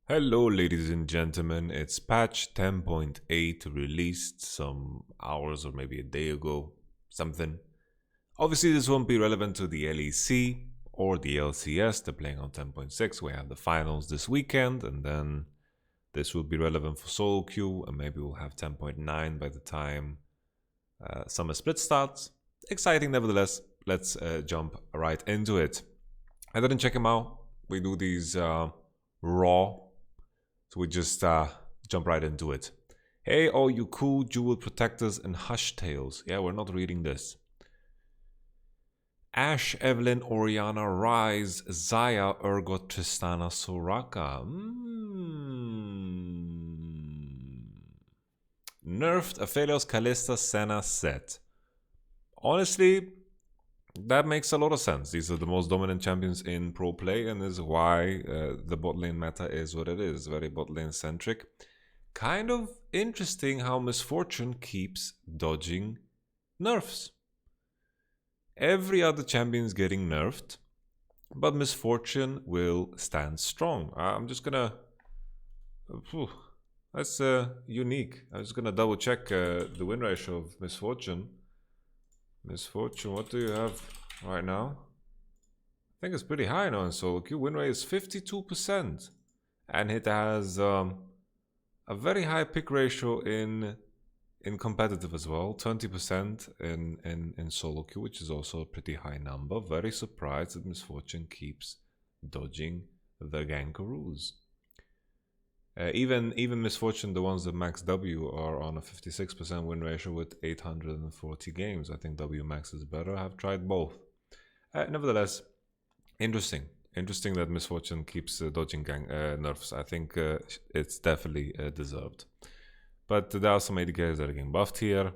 Hello ladies and gentlemen, it's patch 10.8 released some hours or maybe a day ago, something. Obviously this won't be relevant to the LEC or the LCS, they're playing on 10.6, we have the finals this weekend and then this will be relevant for solo queue and maybe we'll have 10.9 by the time summer split starts. Exciting nevertheless, let's jump right into it. I didn't check him out, we do these raw. So we just jump right into it. Hey, all you cool jewel protectors and hush tales. Yeah, we're not reading this. Ashe, Evelynn, Orianna, Rise, Xayah, Urgot, Tristana, Soraka. Nerfed, Aphelios, Calista, Senna, Sett. Honestly, that makes a lot of sense. These are the most dominant champions in pro play, and is why the bot lane meta is what it is. Very bot lane centric. Kind of interesting how Misfortune keeps dodging nerfs. Every other champion is getting nerfed, but Misfortune will stand strong. I'm just gonna... that's unique. I'm just gonna double check the win ratio of Misfortune. Misfortune, what do you have right now? I think it's pretty high now in solo queue. Win rate is 52%. And it has a very high pick ratio in competitive as well. 20% in solo queue, which is also a pretty high number. Very surprised that Misfortune keeps dodging the gankaroos. Even Misfortune, the ones that max W, are on a 56% win ratio with 840 games. I think W max is better. I've tried both. Nevertheless, interesting that Misfortune keeps dodging nerfs. I think it's definitely deserved. But there are some AD carries that are getting buffed here.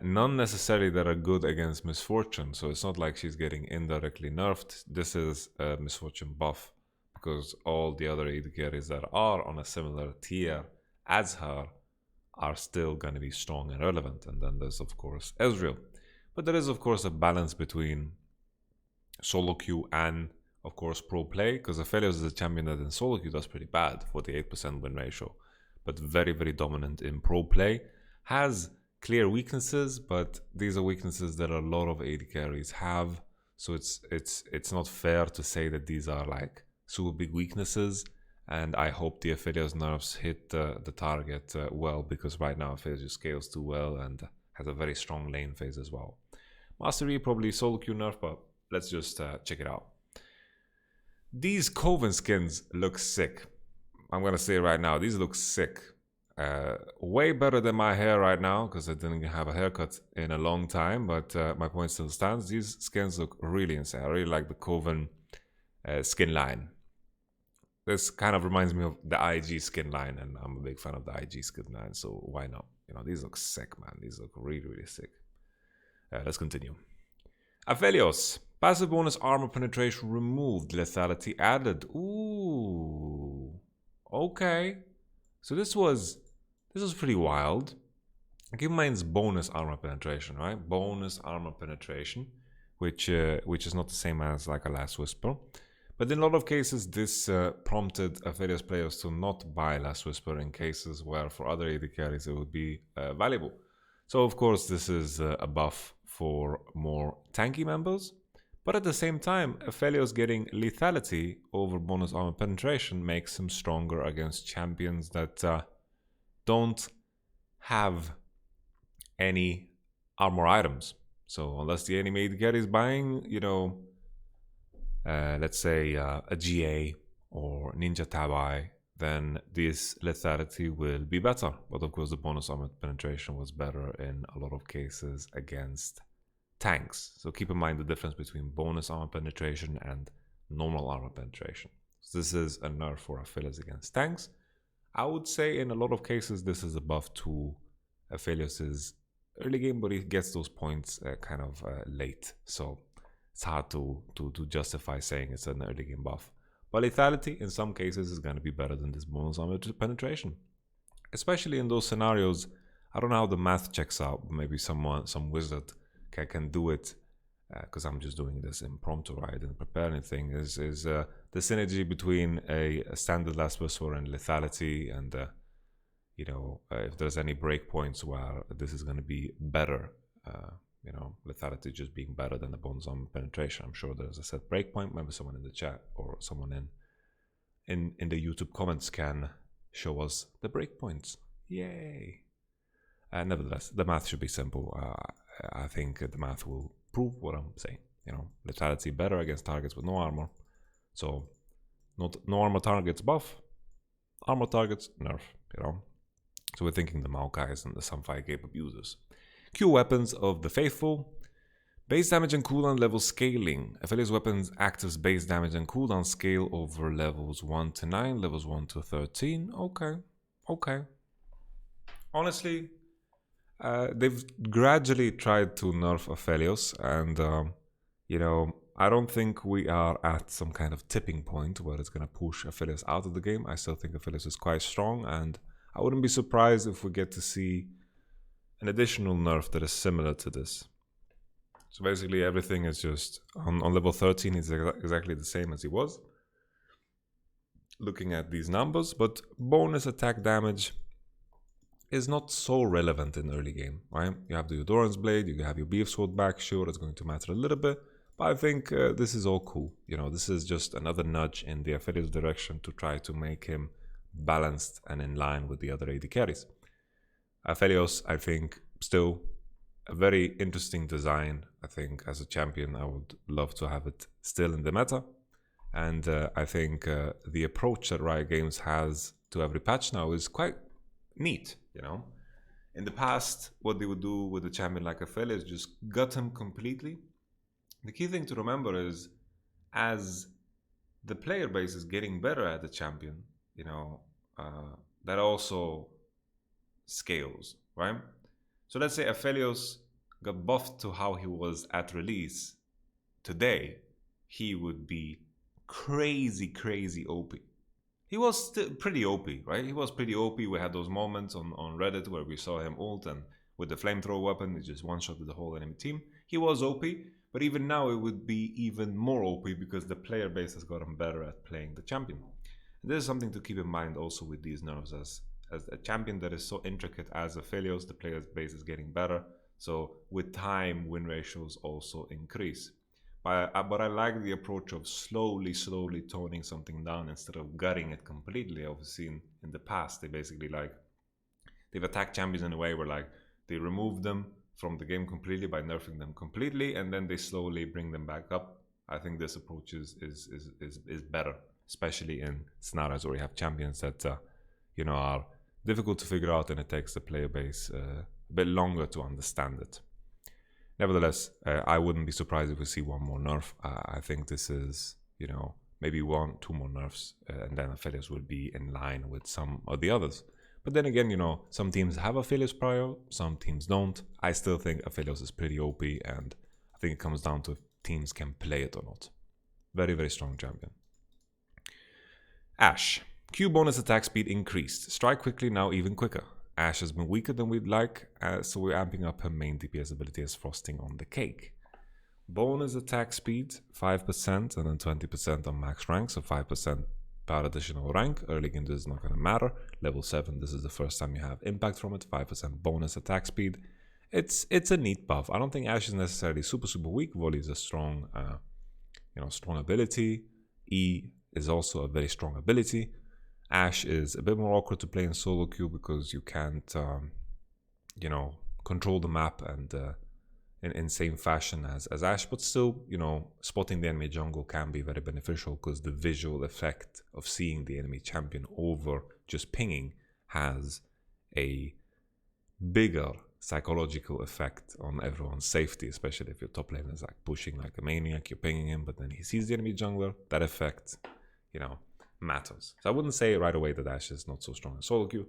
None necessarily that are good against Misfortune. So it's not like she's getting indirectly nerfed. This is a Misfortune buff, because all the other AD carries that are on a similar tier as her are still going to be strong and relevant. And then there's, of course, Ezreal. But there is, of course, a balance between solo queue and, of course, pro play, because Aphelios is a champion that in solo queue does pretty bad, 48% win ratio, but very, very dominant in pro play. Has clear weaknesses, but these are weaknesses that a lot of AD carries have. So it's not fair to say that these are like super big weaknesses, and I hope the Aphelios nerfs hit the target well, because right now Aphelios scales too well and has a very strong lane phase as well. Mastery probably solo queue nerf, but let's just check it out. These Coven skins look sick. I'm gonna say right now, these look sick. Way better than my hair right now, because I didn't have a haircut in a long time, but my point still stands. These skins look really insane. I really like the Coven skin line. This kind of reminds me of the IG skin line, and I'm a big fan of the IG skin line, so why not? You know, these look sick, man. These look really, really sick. Let's continue. Aphelios. Passive bonus armor penetration removed. Lethality added. Ooh. Okay. So this was pretty wild. Keep in mind it's bonus armor penetration, right? Bonus armor penetration, which is not the same as like a Last Whisper. But in a lot of cases, this prompted Aphelios players to not buy Last Whisper in cases where for other AD carries it would be valuable. So of course this is a buff for more tanky members. But at the same time, Aphelios getting lethality over bonus armor penetration makes him stronger against champions that don't have any armor items. So unless the enemy AD carry is buying, you know, let's say a GA or Ninja Tabai, then this lethality will be better. But of course the bonus armor penetration was better in a lot of cases against tanks. So keep in mind the difference between bonus armor penetration and normal armor penetration. So this is a nerf for Aphelios against tanks. I would say in a lot of cases this is a buff to Aphelios' early game, but he gets those points kind of late. So it's hard to justify saying it's an early game buff. But lethality in some cases is going to be better than this bonus armor penetration. Especially in those scenarios, I don't know how the math checks out. Maybe some wizard can do it because I'm just doing this impromptu, right? I didn't prepare anything. Is the synergy between a standard Last Whisper and lethality, and you know, if there's any breakpoints where this is going to be better, you know, lethality just being better than the bones on penetration. I'm sure there's a set breakpoint. Maybe someone in the chat or someone in the YouTube comments can show us the breakpoints. Yay! Nevertheless, the math should be simple. I think the math will prove what I'm saying. You know, lethality better against targets with no armor. So, no armor targets buff, armor targets nerf. You know, so we're thinking the Maokais and the Sunfire Cape abusers. Q weapons of the faithful. Base damage and cooldown level scaling. Aphelios weapons act as base damage and cooldown scale over levels 1 to 9, levels 1 to 13. Okay. Honestly, they've gradually tried to nerf Aphelios, and you know, I don't think we are at some kind of tipping point where it's going to push Aphelios out of the game. I still think Aphelios is quite strong, and I wouldn't be surprised if we get to see an additional nerf that is similar to this. So basically everything is just on level 13 is exactly the same as it was. Looking at these numbers, but bonus attack damage is not so relevant in early game, right? You have the Endurance Blade, you have your Beef Sword back, sure, it's going to matter a little bit, but I think this is all cool. You know, this is just another nudge in the Aphelios direction to try to make him balanced and in line with the other AD carries. Aphelios, I think, still a very interesting design. I think as a champion, I would love to have it still in the meta. And I think the approach that Riot Games has to every patch now is quite neat, you know. In the past, what they would do with a champion like Aphelios is just gut him completely. The key thing to remember is, as the player base is getting better at the champion, you know, that also scales, right? So let's say Aphelios got buffed to how he was at release. Today, he would be crazy OP. He was still pretty OP, right? He was pretty OP. We had those moments on Reddit where we saw him ult, and with the flamethrower weapon, it just one-shotted the whole enemy team. He was OP, but even now it would be even more OP because the player base has gotten better at playing the champion. And this is something to keep in mind also with these nerfs. As a champion that is so intricate as Aphelios, the player base is getting better. So with time, win ratios also increase. But I like the approach of slowly toning something down instead of gutting it completely. I've seen in the past, they've attacked champions in a way where they remove them from the game completely by nerfing them completely, and then they slowly bring them back up. I think this approach is better, especially in scenarios where you have champions that you know, are difficult to figure out, and it takes the player base a bit longer to understand it. Nevertheless, I wouldn't be surprised if we see one more nerf. I think this is, you know, maybe 1-2 more nerfs, and then Aphelios will be in line with some of the others. But then again, you know, some teams have Aphelios prior, some teams don't. I still think Aphelios is pretty OP, and I think it comes down to if teams can play it or not. Very strong champion. Ashe. Q bonus attack speed increased. Strike quickly, now even quicker. Ashe has been weaker than we'd like, so we're amping up her main DPS ability as frosting on the cake. Bonus attack speed, 5% and then 20% on max rank, so 5% per additional rank. Early game this is not going to matter. Level 7, this is the first time you have impact from it, 5% bonus attack speed. It's a neat buff. I don't think Ashe is necessarily super weak. Volley is a strong, strong ability. E is also a very strong ability. Ashe is a bit more awkward to play in solo queue because you can't, control the map and in same fashion as Ashe, but still, you know, spotting the enemy jungle can be very beneficial because the visual effect of seeing the enemy champion over just pinging has a bigger psychological effect on everyone's safety, especially if your top lane is like pushing like a maniac, you're pinging him, but then he sees the enemy jungler. That effect, you know, matters. So I wouldn't say right away that Ashe is not so strong in solo queue.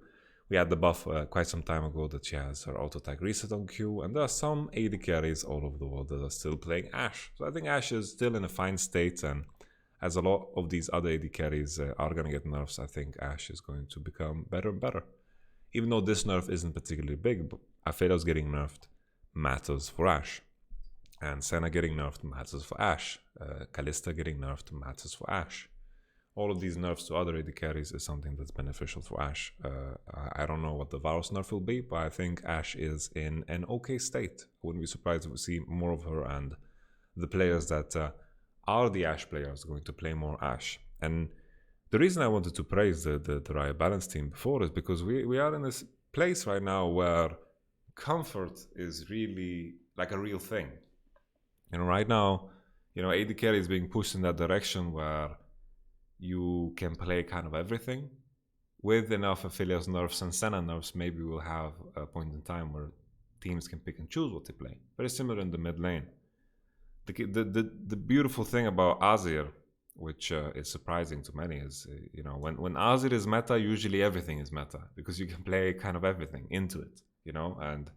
We had the buff quite some time ago that she has her auto tag reset on Q, and there are some AD carries all over the world that are still playing Ashe. So I think Ashe is still in a fine state, and as a lot of these other AD carries are going to get nerfs, I think Ashe is going to become better and better. Even though this nerf isn't particularly big, but Aphelios getting nerfed matters for Ashe. And Senna getting nerfed matters for Ashe. Calista getting nerfed matters for Ashe. All of these nerfs to other AD carries is something that's beneficial for Ashe. I don't know what the Varus nerf will be, but I think Ashe is in an okay state. I wouldn't be surprised if we see more of her, and the players that are the Ashe players going to play more Ashe. And the reason I wanted to praise the Riot Balance team before is because we are in this place right now where comfort is really like a real thing. You know, right now, AD carry is being pushed in that direction where you can play kind of everything. With enough Aphelios nerfs and Senna nerfs, maybe we'll have a point in time where teams can pick and choose what they play. Very similar in the mid lane. The beautiful thing about Azir, which is surprising to many, is when Azir is meta, usually everything is meta because you can play kind of everything into it, and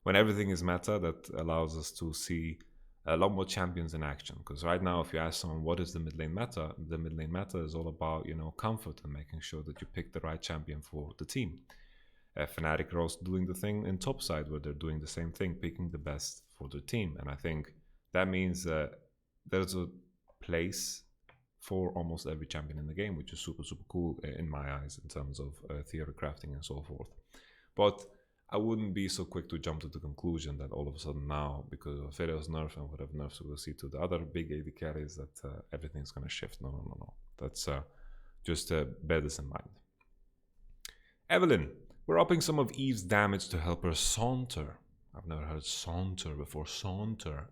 when everything is meta, that allows us to see a lot more champions in action. Because right now, if you ask someone what is the mid lane meta, the mid lane meta is all about comfort and making sure that you pick the right champion for the team. Fnatic are also doing the thing in top side where they're doing the same thing, picking the best for their team, and I think that means there's a place for almost every champion in the game, which is super cool in my eyes in terms of theory crafting and so forth. But I wouldn't be so quick to jump to the conclusion that all of a sudden now, because of Aphelios nerf and whatever nerfs we'll see to the other big AD carries, that everything's going to shift. No. That's just bear this in mind. Evelynn, we're upping some of Eve's damage to help her saunter. I've never heard saunter before. Saunter.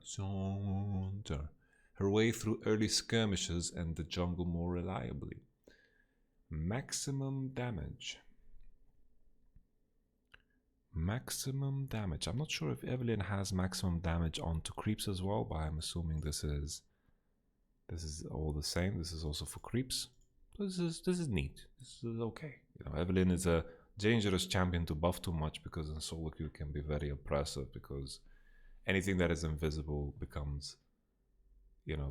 Her way through early skirmishes and the jungle more reliably. Maximum damage. Maximum damage. I'm not sure if Evelynn has maximum damage onto creeps as well, but I'm assuming this is all the same. This is also for creeps. This is neat. This is okay. Evelynn is a dangerous champion to buff too much because in solo queue can be very oppressive, because anything that is invisible becomes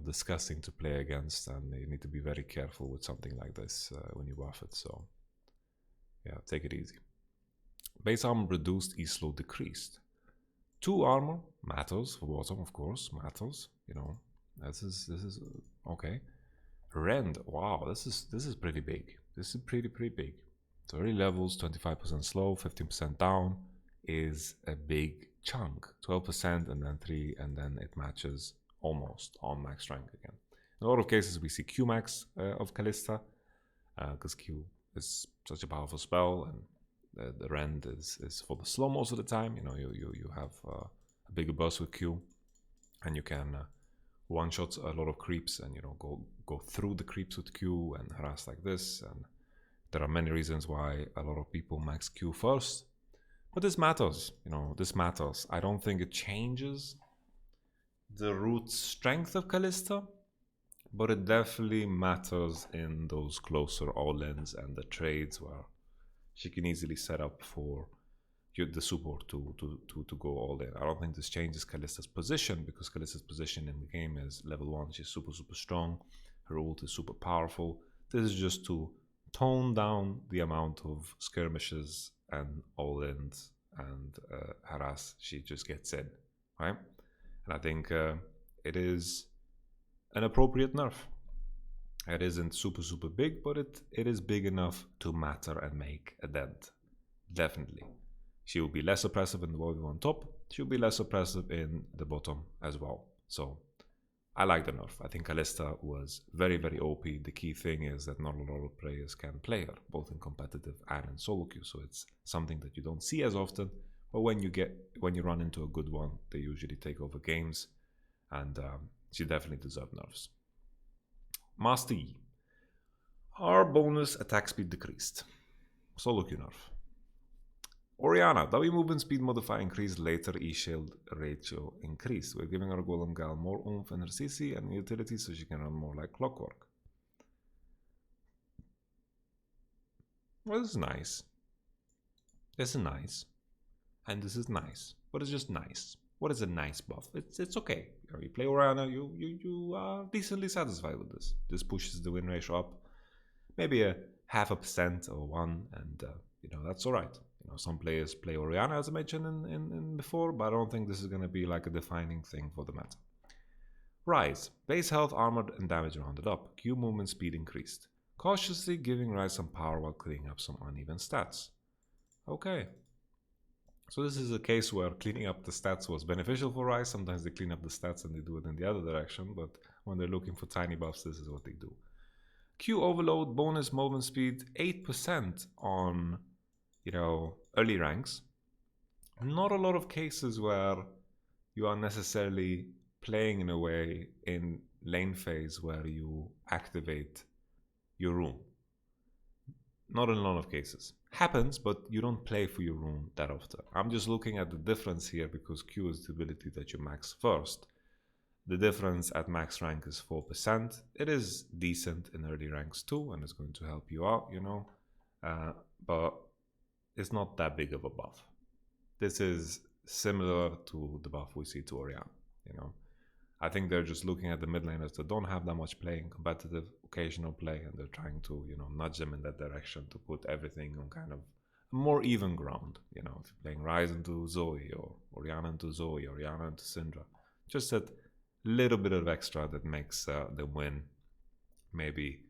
disgusting to play against, and you need to be very careful with something like this when you buff it. So yeah, take it easy. Base armor reduced, E-slow decreased. 2 armor matters for bottom, of course, matters. This is okay. Rend, wow, this is pretty big. This is pretty big. So early levels, 25% slow, 15% down is a big chunk. 12% and then 3, and then it matches almost on max rank again. In a lot of cases, we see Q max of Calista because Q is such a powerful spell, and the rend is for the slow most of the time. You have a bigger burst with Q, and you can one shot a lot of creeps, and go through the creeps with Q and harass like this. And there are many reasons why a lot of people max Q first, but this matters. This matters. I don't think it changes the root strength of Calista, but it definitely matters in those closer all-ins and the trades where she can easily set up for the support to go all in. I don't think this changes Calista's position, because Calista's position in the game is level 1. She's super strong. Her ult is super powerful. This is just to tone down the amount of skirmishes and all-ins and harass she just gets in, right? And I think it is an appropriate nerf. It isn't super big, but it is big enough to matter and make a dent. Definitely. She will be less oppressive in the 1v1 top. She'll be less oppressive in the bottom as well. So I like the nerf. I think Calista was very OP. The key thing is that not a lot of players can play her, both in competitive and in solo queue. So it's something that you don't see as often. But when you run into a good one, they usually take over games, and she definitely deserves nerfs. Master Yi. Our bonus attack speed decreased. Solo queue nerf. Orianna. W movement speed modifier increased, later E shield ratio increased. We're giving our golem gal more oomph in her CC and utility so she can run more like clockwork. Well, this is nice. This is nice. And this is nice. But it's just nice. What is a nice buff? It's okay. You play Orianna, you are decently satisfied with this. This pushes the win ratio up maybe a 0.5% or 1%, and that's alright. You know, some players play Orianna, as I mentioned in before, but I don't think this is going to be like a defining thing for the meta. Rise. Base health, armored, and damage rounded up. Q movement speed increased. Cautiously giving Rise some power while cleaning up some uneven stats. Okay. So this is a case where cleaning up the stats was beneficial for Rise. Sometimes they clean up the stats and they do it in the other direction, but when they're looking for tiny buffs, this is what they do. Q overload, bonus movement speed, 8% on, you know, early ranks. Not a lot of cases where you are necessarily playing in a way in lane phase where you activate your rune. Not in a lot of cases. Happens, but you don't play for your rune that often. I'm just looking at the difference here because Q is the ability that you max first. The difference at max rank is 4%. It is decent in early ranks too, and it's going to help you out, you know. But it's not that big of a buff. This is similar to the buff we see to Orianna, you know. I think they're just looking at the mid laners that don't have that much play in competitive, occasional play, and they're trying to, you know, nudge them in that direction to put everything on kind of more even ground. You know, if you're playing Rise into Zoe, or Orianna into Zoe, or Orianna into Syndra, just that little bit of extra that makes the win maybe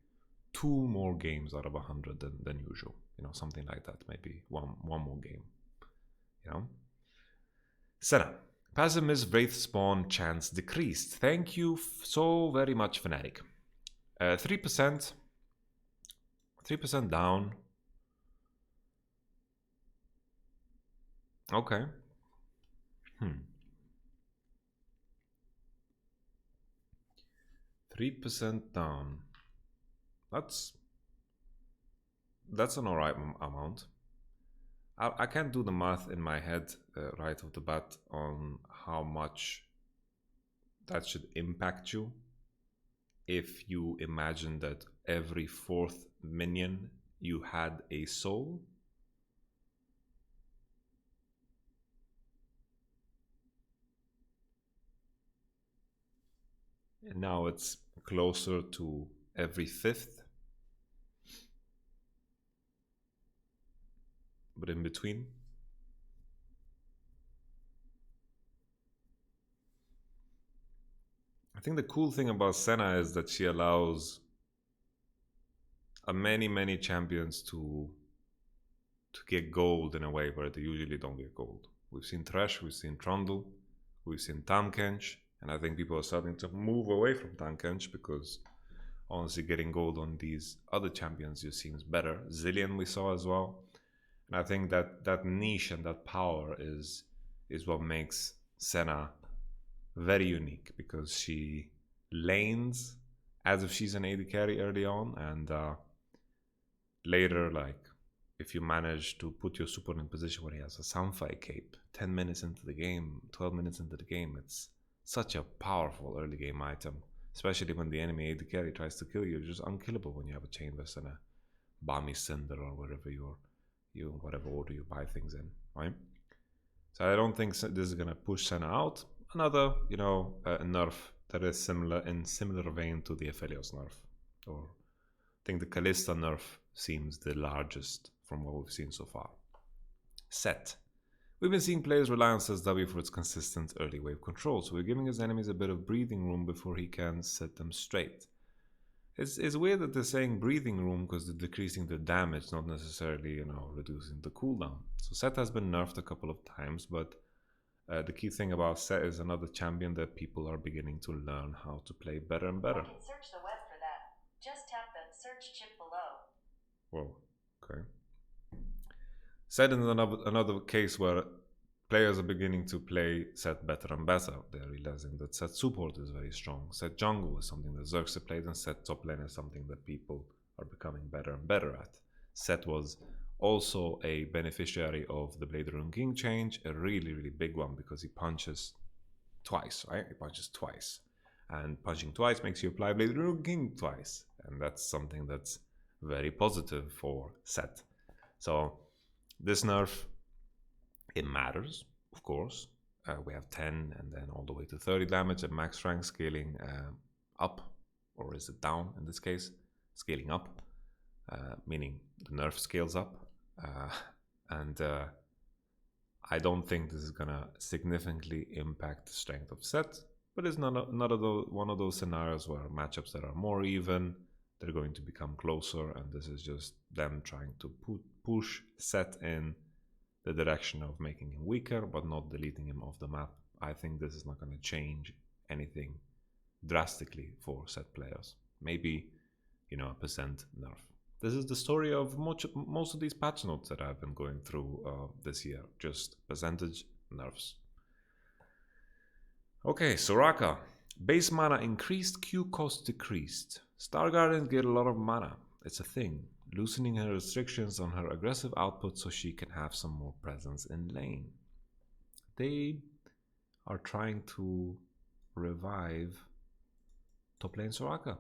2 more games out of 100 than usual. You know, something like that. Maybe one more game. You know, Senna. Passive miss Wraith spawn chance decreased. Thank you so very much, Fnatic. 3%. 3% down. Okay. 3% down. That's an alright amount. I can't do the math in my head right off the bat on how much that should impact you if you imagine that every 4th minion you had a soul. And now it's closer to every 5th. But in between. I think the cool thing about Senna is that she allows many champions to get gold in a way where they usually don't get gold. We've seen Thresh, we've seen Trundle, we've seen Tahm Kench, and I think people are starting to move away from Tahm Kench because honestly getting gold on these other champions just seems better. Zillion we saw as well. And I think that niche and that power is what makes Senna very unique, because she lanes as if she's an AD carry early on, and later, like, if you manage to put your support in position where he has a Soundfire cape 10 minutes into the game, 12 minutes into the game, it's such a powerful early game item, especially when the enemy AD carry tries to kill you. You're just unkillable when you have a Chain Vest and a Balmy Cinder or wherever whatever order you buy things in, right? So I don't think this is gonna push Senna out. Another, you know, nerf that is similar vein to the Aphelios nerf, or I think the Calista nerf seems the largest from what we've seen so far. Sett. We've been seeing players rely on Sett's W for its consistent early wave control, so we're giving his enemies a bit of breathing room before he can set them straight. It's weird that they're saying breathing room because they're decreasing the damage, not necessarily, you know, reducing the cooldown. So Sett has been nerfed a couple of times, but the key thing about Sett is another champion that people are beginning to learn how to play better and better. I can search the web for that. Just tap the search chip below. Whoa, okay. Sett is another case where players are beginning to play Sett better and better. They're realizing that Sett support is very strong. Sett jungle is something that Xerxes played, and Sett top lane is something that people are becoming better and better at. Sett was also a beneficiary of the Blade Rune King change, a really big one, because he punches twice, right? He punches twice. And punching twice makes you apply Blade Rune King twice. And that's something that's very positive for Sett. So this nerf, it matters, of course. We have 10 and then all the way to 30 damage at max rank, scaling up, or is it down in this case? Scaling up, meaning the nerf scales up. And I don't think this is gonna significantly impact the strength of Sett, but it's not of those, one of those scenarios where matchups that are more even, they're going to become closer, and this is just them trying to push Sett in the direction of making him weaker, but not deleting him off the map. I think this is not going to change anything drastically for Sett players. Maybe, you know, a percent nerf. This is the story of most of these patch notes that I've been going through this year. Just percentage nerfs. Okay, Soraka. Base mana increased, Q cost decreased. Star Guardians get a lot of mana. It's a thing. Loosening her restrictions on her aggressive output so she can have some more presence in lane. They are trying to revive top lane Soraka.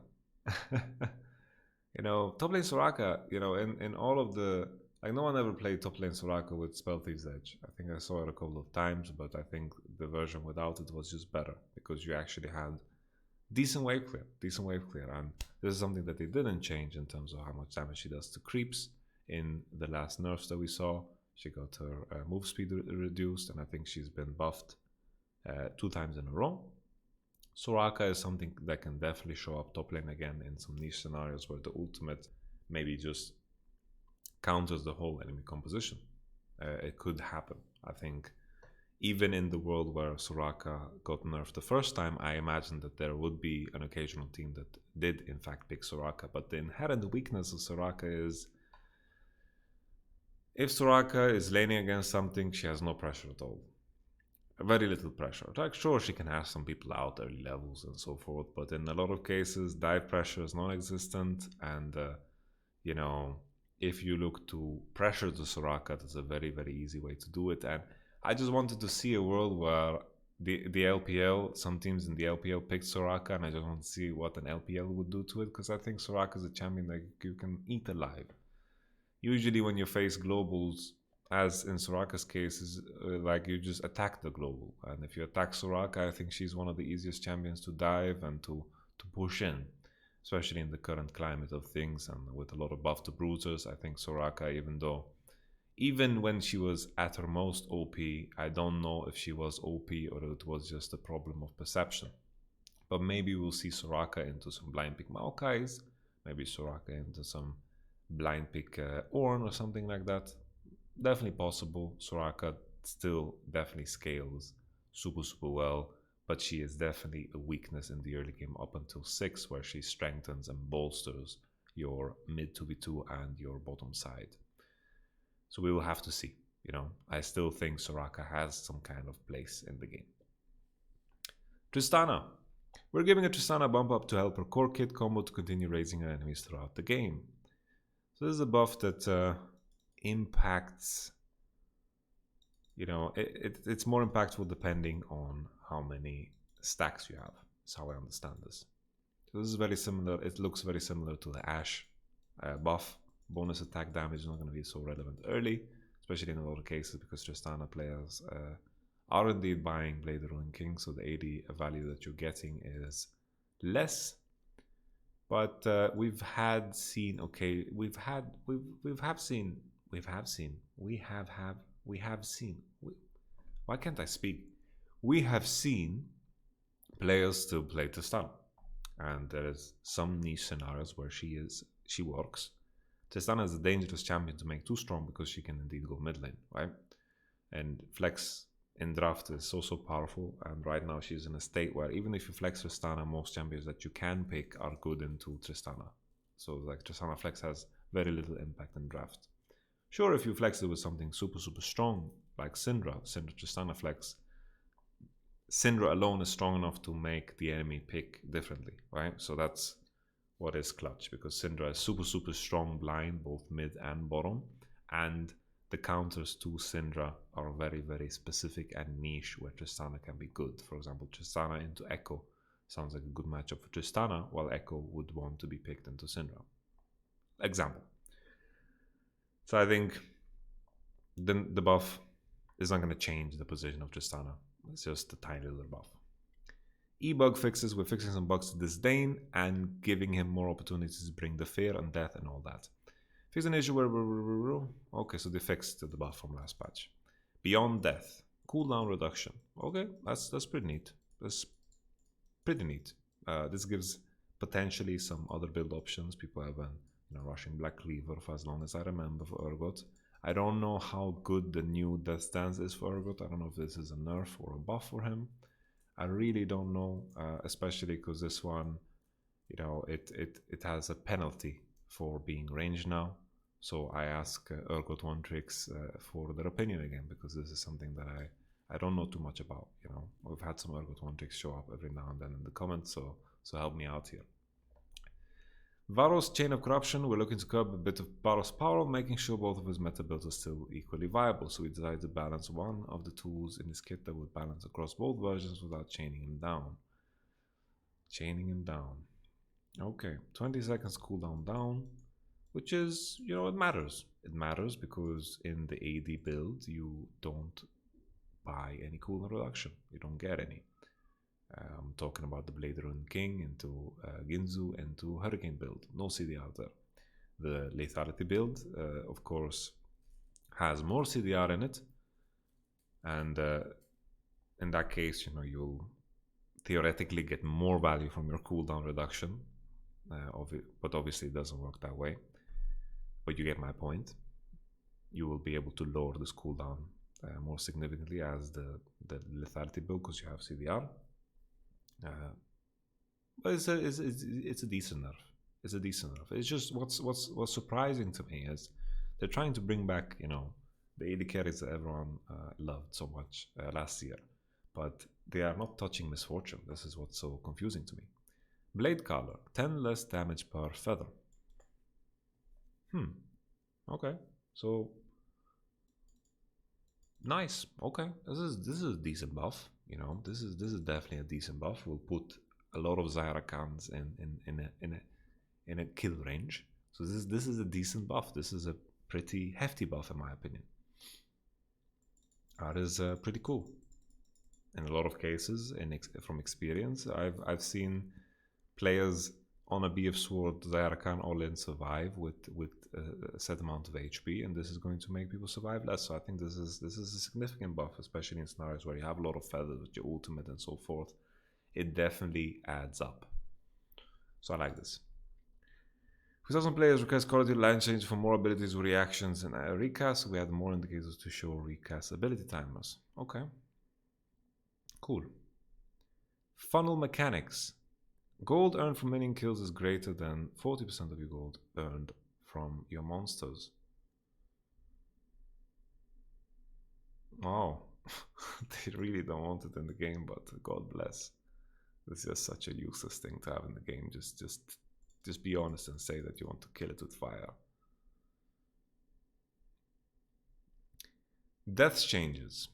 You know, top lane Soraka, you know, in all of the... Like, no one ever played top lane Soraka with Spell Thief's Edge. I think I saw it a couple of times, but I think the version without it was just better, because you actually had decent wave clear, and this is something that they didn't change in terms of how much damage she does to creeps. In the last nerfs that we saw, she got her move speed reduced, and I think she's been buffed 2 times in a row. Soraka is something that can definitely show up top lane again in some niche scenarios where the ultimate maybe just counters the whole enemy composition. It could happen. I think even in the world where Soraka got nerfed the first time, I imagine that there would be an occasional team that did in fact pick Soraka, but the inherent weakness of Soraka is if Soraka is laning against something, she has no pressure at all. Very little pressure. Like, sure, she can have some people out early levels and so forth, but in a lot of cases, dive pressure is non-existent, and you know, if you look to pressure the Soraka, that's a very, very easy way to do it. And I just wanted to see a world where the LPL, some teams in the LPL picked Soraka, and I just want to see what an LPL would do to it, because I think Soraka is a champion that you can eat alive. Usually when you face globals, as in Soraka's case, is like you just attack the global. And if you attack Soraka, I think she's one of the easiest champions to dive and to push in, especially in the current climate of things, and with a lot of buff to bruisers. I think Soraka, even when she was at her most OP, I don't know if she was OP or it was just a problem of perception. But maybe we'll see Soraka into some blind pick Maokai's, maybe Soraka into some blind pick Ornn or something like that. Definitely possible. Soraka still definitely scales super well, but she is definitely a weakness in the early game up until 6, where she strengthens and bolsters your mid 2v2 and your bottom side. So we will have to see. You know, I still think Soraka has some kind of place in the game. Tristana. We're giving a Tristana bump up to help her core kit combo to continue raising her enemies throughout the game. So this is a buff that impacts, you know, it's more impactful depending on how many stacks you have. That's how I understand this. So this is very similar. It looks very similar to the Ashe buff. Bonus attack damage is not going to be so relevant early, especially in a lot of cases, because Tristana players are indeed buying Blade of the Ruined King, so the AD value that you're getting is less. But why can't I speak? We have seen players still play Tristana, and there is some niche scenarios where she works. Tristana is a dangerous champion to make too strong, because she can indeed go mid lane, right? And flex in draft is so powerful, and right now she's in a state where even if you flex Tristana, most champions that you can pick are good into Tristana. So like Tristana flex has very little impact in draft. Sure, if you flex it with something super strong like Syndra Tristana flex, Syndra alone is strong enough to make the enemy pick differently, right? So that's what is clutch, because Syndra is super strong blind, both mid and bottom, and the counters to Syndra are very specific and niche, where Tristana can be good. For example, Tristana into Echo sounds like a good matchup for Tristana, while Echo would want to be picked into Syndra. Example. So I think the buff is not going to change the position of Tristana. It's just a tiny little buff. E-bug fixes, we're fixing some bugs to Disdain and giving him more opportunities to bring the fear and death and all that. Fix an issue where... Okay, so they fixed the buff from last patch. Beyond Death. Cooldown reduction. Okay, that's pretty neat. That's pretty neat. This gives potentially some other build options. People have been rushing Black Cleaver for as long as I remember for Urgot. I don't know how good the new Death Stance is for Urgot. I don't know if this is a nerf or a buff for him. I really don't know, especially because this one, it has a penalty for being ranged now. So I ask Urgot One Tricks for their opinion again, because this is something that I don't know too much about. We've had some Urgot One Tricks show up every now and then in the comments, so help me out here. Varus, Chain of Corruption. We're looking to curb a bit of Varus' power, making sure both of his meta builds are still equally viable. So we decided to balance one of the tools in his kit that would balance across both versions without chaining him down. Chaining him down. Okay, 20 seconds cooldown down, which is, it matters. It matters because in the AD build, you don't buy any cooldown reduction. You don't get any. I'm talking about the Blade Rune King into Ginzu into Hurricane build. No CDR there. The Lethality build, of course, has more CDR in it. And in that case, you'll theoretically get more value from your cooldown reduction. But obviously it doesn't work that way. But you get my point. You will be able to lower this cooldown more significantly as the Lethality build, because you have CDR. But it's a decent nerf. It's a decent nerf. It's just what's surprising to me is they're trying to bring back the AD carries that everyone loved so much last year, but they are not touching Misfortune. This is what's so confusing to me. Blade Collar, 10 less damage per feather. Okay, so nice. Okay, this is a decent buff. This is definitely a decent buff. We'll put a lot of Xayah in a kill range. So this is a decent buff. This is a pretty hefty buff in my opinion. That is pretty cool. In a lot of cases, from experience, I've seen players on a BF Sword Xayah all in survive with a set amount of HP, and this is going to make people survive less. So I think this is a significant buff, especially in scenarios where you have a lot of feathers with your ultimate and so forth. It definitely adds up. So I like this. For some players request quality line change for more abilities with reactions and recast. We had more indicators to show recast ability timers. Okay. Cool. Funnel mechanics. Gold earned from minion kills is greater than 40% of your gold earned from your monsters. Wow. They really don't want it in the game, but God bless. This is just such a useless thing to have in the game. Just be honest and say that you want to kill it with fire. Death changes.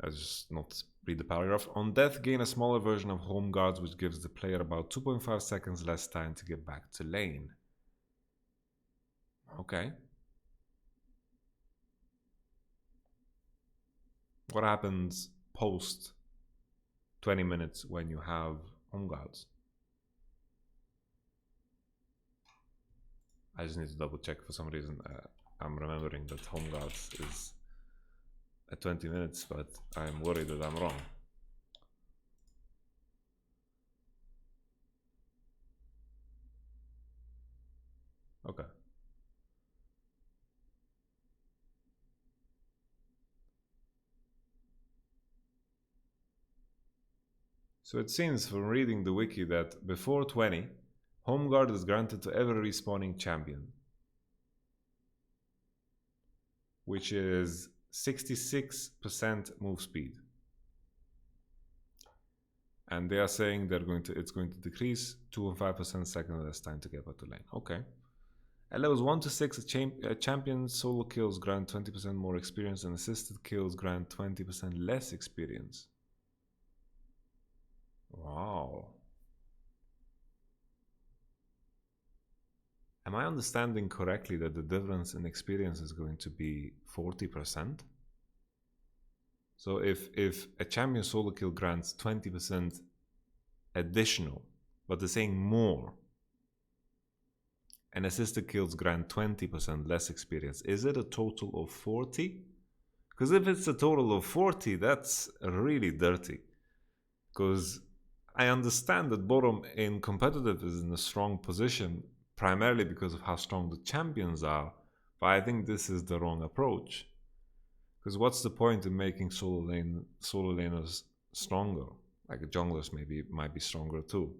I'll just not read the paragraph. On death, gain a smaller version of Home Guards, which gives the player about 2.5 seconds less time to get back to lane. Okay. What happens post 20 minutes when you have Home Guards? I just need to double check. For some reason, I'm remembering that Home Guards is at 20 minutes, but I'm worried that I'm wrong. Okay. So it seems from reading the wiki that before 20, Home Guard is granted to every respawning champion, which is 66% move speed. And they are saying it's going to decrease 2.5% second less time to get back to lane. Okay. At levels 1 to 6, champion solo kills grant 20% more experience and assisted kills grant 20% less experience. Wow. Am I understanding correctly that the difference in experience is going to be 40%? So if a champion solo kill grants 20% additional, but they're saying more, and assisted kills grant 20% less experience. Is it a total of 40? Because if it's a total of 40, that's really dirty. Because I understand that bottom in competitive is in a strong position, primarily because of how strong the champions are, but I think this is the wrong approach. Because what's the point in making solo laners stronger? Like junglers might be stronger too.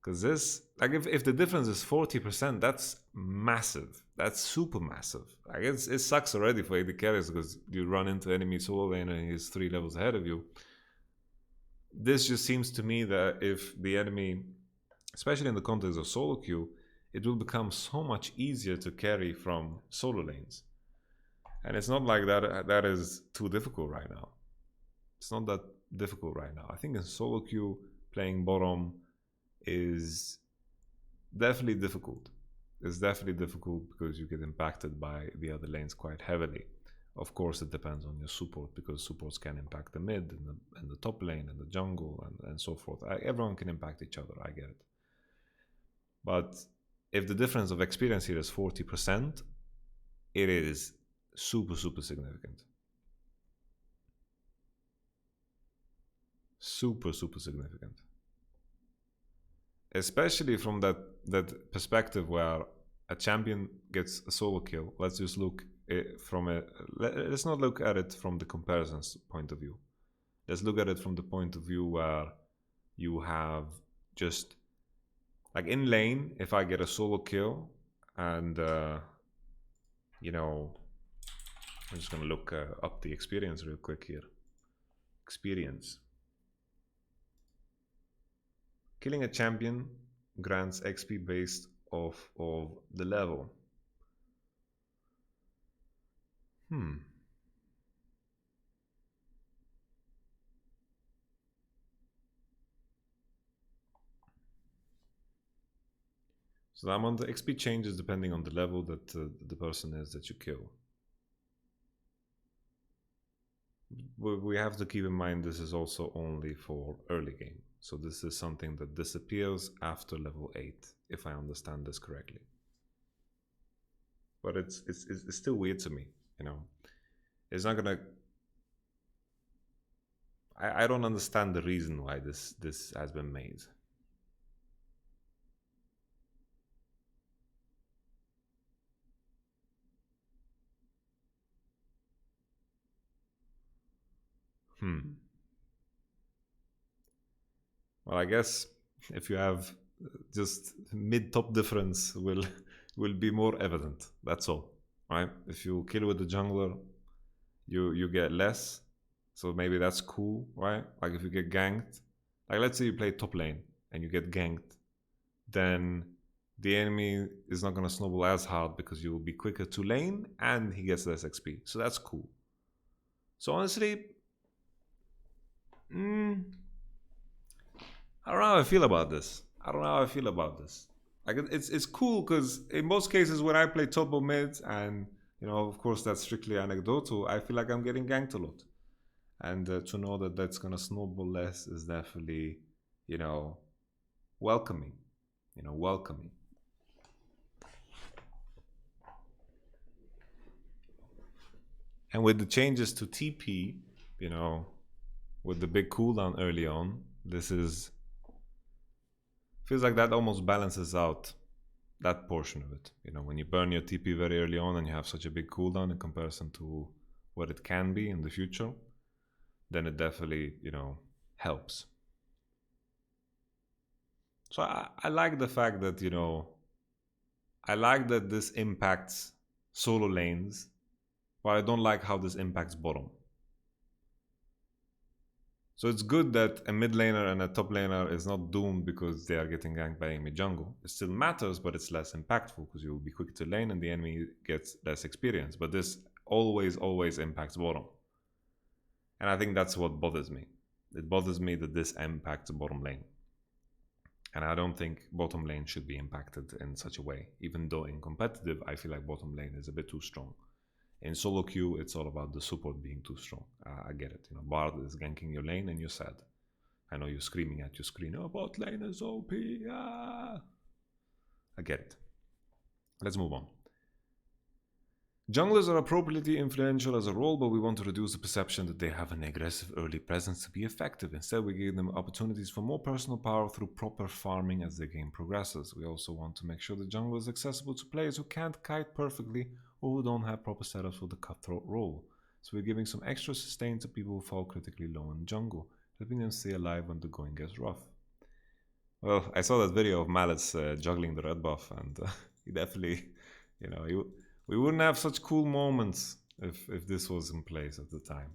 Because this, like if the difference is 40%, that's massive. That's super massive. Like it sucks already for AD carries because you run into enemy solo laner and he's 3 levels ahead of you. This just seems to me that if the enemy, especially in the context of solo queue, it will become so much easier to carry from solo lanes. And it's not like that is too difficult right now. It's not that difficult right now. I think in solo queue, playing bottom is definitely difficult. It's definitely difficult because you get impacted by the other lanes quite heavily. Of course, it depends on your support, because supports can impact the mid and the top lane and the jungle and so forth. Everyone can impact each other, I get it. But if the difference of experience here is 40%, it is super, super significant. Super, super significant. Especially from that perspective where a champion gets a solo kill. Let's just look let's not look at it from the comparisons point of view. Let's look at it from the point of view where you have just like in lane, if I get a solo kill and you know, I'm just gonna look up the experience real quick here. Experience. Killing a champion grants XP based off of the level. So the amount of XP changes depending on the level that the person is that you kill. We have to keep in mind this is also only for early game. So this is something that disappears after level 8, if I understand this correctly. But it's still weird to me, you know. It's not gonna... I don't understand the reason why this has been made. Well, I guess if you have just mid-top difference will be more evident. That's all, right? If you kill with the jungler, you get less. So maybe that's cool, right? Like if you get ganked, like let's say you play top lane and you get ganked, then the enemy is not going to snowball as hard because you will be quicker to lane and he gets less XP. So that's cool. So honestly, I don't know how I feel about this. Like it's cool because in most cases when I play top or mid, and you know, of course that's strictly anecdotal, I feel like I'm getting ganked a lot. And to know that that's going to snowball less is definitely, you know, welcoming. And with the changes to TP, you know, with the big cooldown early on, feels like that almost balances out that portion of it. You know, when you burn your TP very early on and you have such a big cooldown in comparison to what it can be in the future, then it definitely, you know, helps. So I like the fact that, you know, I like that this impacts solo lanes, but I don't like how this impacts bottom. So it's good that a mid laner and a top laner is not doomed because they are getting ganked by enemy jungle. It still matters, but it's less impactful because you will be quick to lane and the enemy gets less experience. But this always impacts bottom. And I think that's what bothers me. It bothers me that this impacts bottom lane. And I don't think bottom lane should be impacted in such a way. Even though in competitive, I feel like bottom lane is a bit too strong. In solo queue, it's all about the support being too strong. I get it. You know, Bard is ganking your lane and you're sad. I know you're screaming at your screen, oh, bot lane is OP. Ah. I get it. Let's move on. Junglers are appropriately influential as a role, but we want to reduce the perception that they have an aggressive early presence to be effective. Instead, we give them opportunities for more personal power through proper farming as the game progresses. We also want to make sure the jungle is accessible to players who can't kite perfectly or who don't have proper setups for the cutthroat role. So we're giving some extra sustain to people who fall critically low in jungle, helping them stay alive when the going gets rough. Well, I saw that video of Mallets juggling the red buff, and he definitely, we wouldn't have such cool moments if this was in place at the time.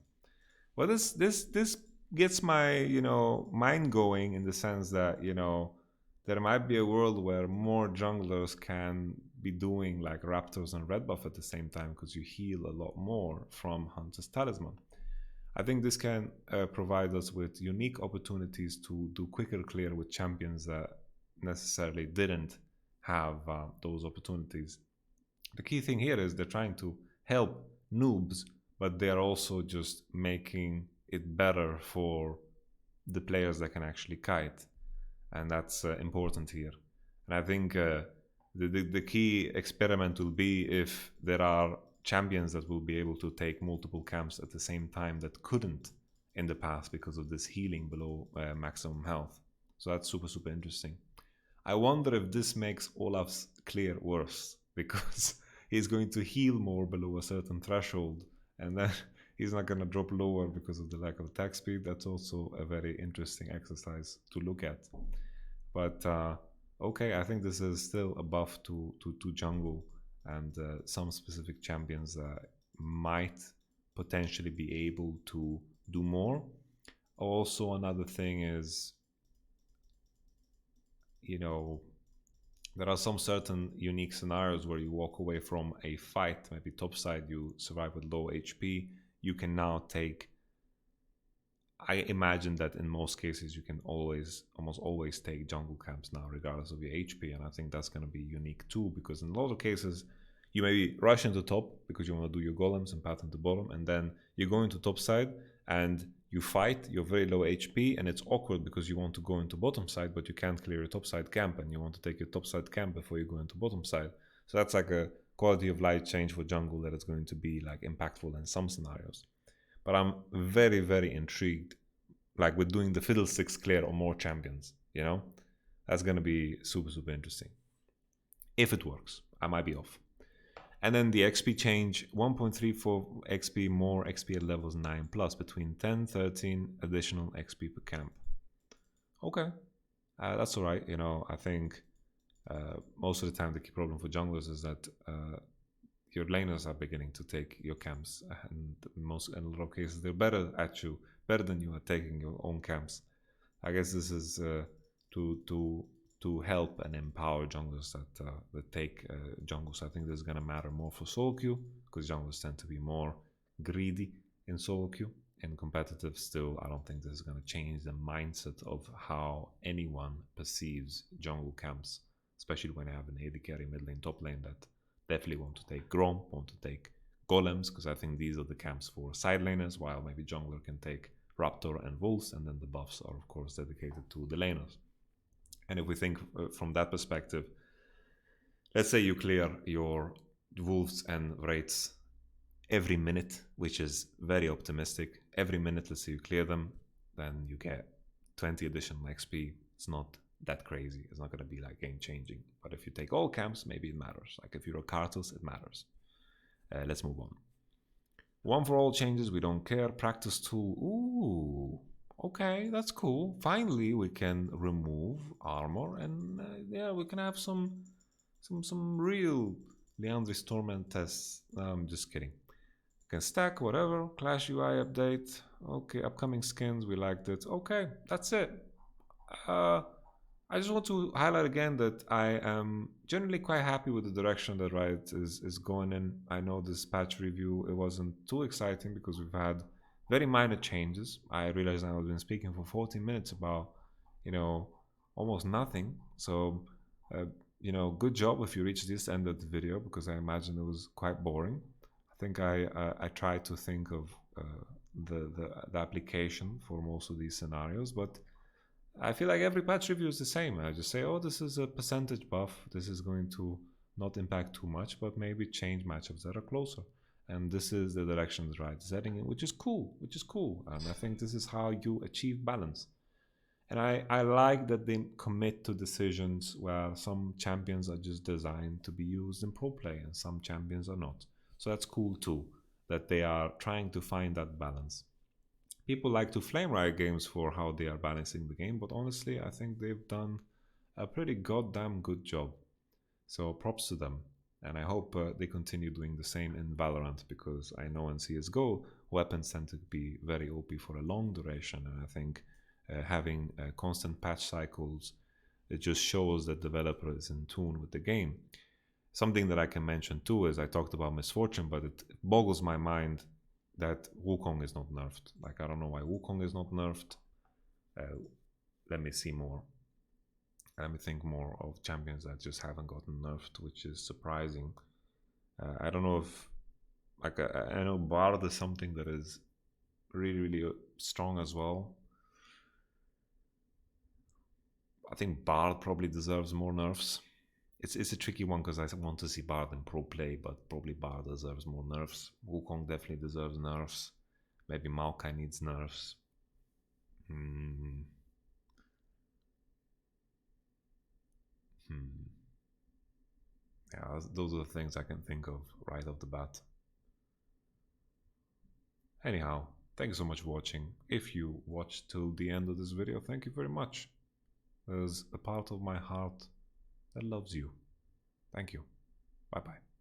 Well, this gets my mind going in the sense that there might be a world where more junglers can be doing like Raptors and red buff at the same time because you heal a lot more from Hunter's Talisman. I think this can provide us with unique opportunities to do quicker clear with champions that necessarily didn't have those opportunities. The key thing here is they're trying to help noobs, but they're also just making it better for the players that can actually kite, and that's important here. And I think the key experiment will be if there are champions that will be able to take multiple camps at the same time that couldn't in the past because of this healing below maximum health. So that's super interesting. I wonder if this makes Olaf's clear worse because he's going to heal more below a certain threshold and then he's not going to drop lower because of the lack of attack speed. That's also a very interesting exercise to look at. But okay, I think this is still a buff to jungle and some specific champions might potentially be able to do more. Also, another thing is, there are some certain unique scenarios where you walk away from a fight, maybe topside, you survive with low HP, you can now take, I imagine that in most cases you can almost always take jungle camps now regardless of your HP, and I think that's going to be unique too, because in a lot of cases you maybe rush into top because you want to do your golems and pattern to bottom, and then you go into top side and you fight, you're very low HP, and it's awkward because you want to go into bottom side but you can't clear your top side camp and you want to take your top side camp before you go into bottom side. So that's like a quality of life change for jungle that is going to be like impactful in some scenarios. But I'm very intrigued, like with doing the fiddlesticks clear on more champions, that's going to be super interesting if it works. I might be off. And then the XP change, 1.34 XP more XP at levels 9 plus, between 10-13 additional XP per camp. Okay, that's all right. I think most of the time the key problem for junglers is that your laners are beginning to take your camps, and in a lot of cases they're better than you at taking your own camps. I guess this is to help and empower junglers that take jungles. I think this is going to matter more for solo queue, because junglers tend to be more greedy in solo queue. In competitive, still, I don't think this is going to change the mindset of how anyone perceives jungle camps, especially when I have an AD carry mid lane, top lane that definitely want to take Grom, want to take golems, because I think these are the camps for side laners, while maybe jungler can take Raptor and Wolves, and then the buffs are of course dedicated to the laners. And if we think from that perspective, let's say you clear your Wolves and Wraiths every minute, which is very optimistic. Every minute, let's say you clear them, then you get 20 additional XP. It's not that crazy. It's not going to be like game changing. But if you take all camps, maybe it matters. Like if you're a Karthus, it matters. Let's move on. One for all changes, we don't care. Practice tool. Ooh, okay, that's cool. Finally, we can remove armor, and yeah, we can have some real Leandri's Torment tests. No, I'm just kidding. Can stack whatever. Clash UI update. Okay, upcoming skins. We liked it. Okay, that's it. I just want to highlight again that I am generally quite happy with the direction that Riot is going in. I know this patch review, it wasn't too exciting because we've had very minor changes. I realized I've been speaking for 14 minutes about, almost nothing. So, good job if you reached this end of the video, because I imagine it was quite boring. I think I tried to think of the application for most of these scenarios, but I feel like every patch review is the same. I just say, oh, this is a percentage buff. This is going to not impact too much, but maybe change matchups that are closer. And this is the direction the right is heading in, which is cool, And I think this is how you achieve balance. And I like that they commit to decisions where some champions are just designed to be used in pro play and some champions are not. So that's cool too, that they are trying to find that balance. People like to flame Riot Games for how they are balancing the game, but honestly, I think they've done a pretty goddamn good job. So props to them. And I hope they continue doing the same in Valorant, because I know in CSGO, weapons tend to be very OP for a long duration. And I think having constant patch cycles, it just shows that developer is in tune with the game. Something that I can mention too is I talked about Misfortune, but it boggles my mind that Wukong is not nerfed. Like, I don't know why Wukong is not nerfed. Let me see more. Let me think more of champions that just haven't gotten nerfed, which is surprising. I don't know if, like, I know Bard is something that is really, really strong as well. I think Bard probably deserves more nerfs. It's a tricky one because I want to see Bard in pro play, but probably Bard deserves more nerfs. Wukong definitely deserves nerfs. Maybe Maokai needs nerfs. Yeah, those are the things I can think of right off the bat. Anyhow, thank you so much for watching. If you watched till the end of this video, thank you very much. There's a part of my heart that loves you. Thank you. Bye bye.